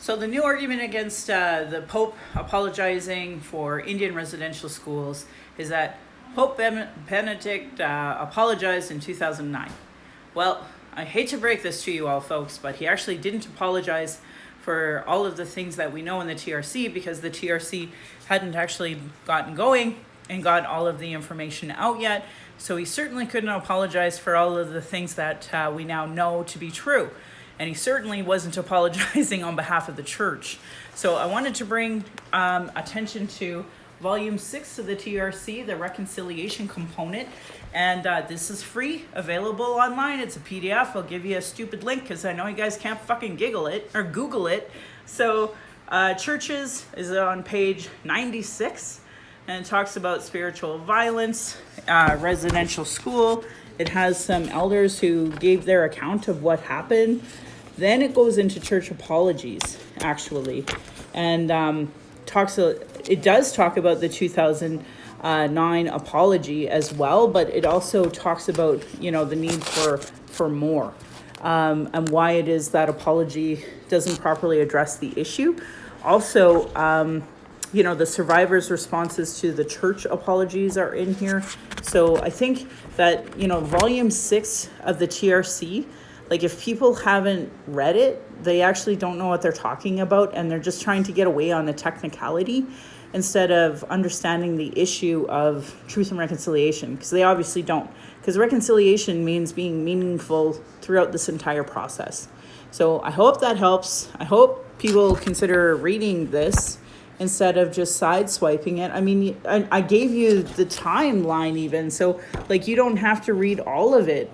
So the new argument against the Pope apologizing for Indian residential schools is that Pope Benedict apologized in 2009. Well, I hate to break this to you all, folks, but he actually didn't apologize for all of the things that we know in the TRC because the TRC hadn't actually gotten going and got all of the information out yet. So he certainly couldn't apologize for all of the things that we now know to be true. And he certainly wasn't apologizing on behalf of the church. So I wanted to bring attention to Volume 6 of the TRC, the reconciliation component. And this is free, available online. It's a PDF. I'll give you a stupid link because I know you guys can't fucking Google it. So churches is on page 96 and it talks about spiritual violence, residential school. It has some elders who gave their account of what happened. Then it goes into church apologies, actually, and it does talk about the 2009 apology as well, but it also talks about, the need for more, and why it is that apology doesn't properly address the issue. Also, the survivors' responses to the church apologies are in here. So I think that, Volume 6 of the TRC, like if people haven't read it, they actually don't know what they're talking about and they're just trying to get away on a technicality instead of understanding the issue of truth and reconciliation, because they obviously don't. Because reconciliation means being meaningful throughout this entire process. So I hope that helps. I hope people consider reading this instead of just sideswiping it. I mean, I gave you the timeline even, so you don't have to read all of it.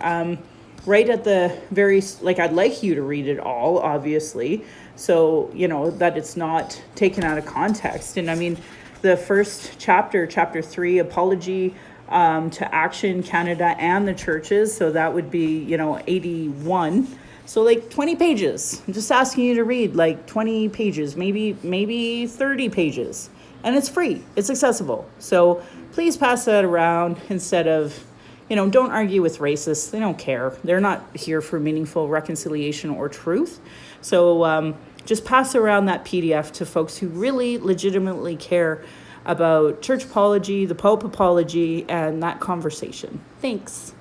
Right at the very, I'd like you to read it all, obviously, so, that it's not taken out of context. And I mean, the first chapter 3, Apology to Action Canada and the Churches, so that would be, 81. So 20 pages. I'm just asking you to read 20 pages, maybe 30 pages. And it's free. It's accessible. So please pass that around instead of, don't argue with racists. They don't care. They're not here for meaningful reconciliation or truth. So just pass around that PDF to folks who really legitimately care about church apology, the Pope apology, and that conversation. Thanks.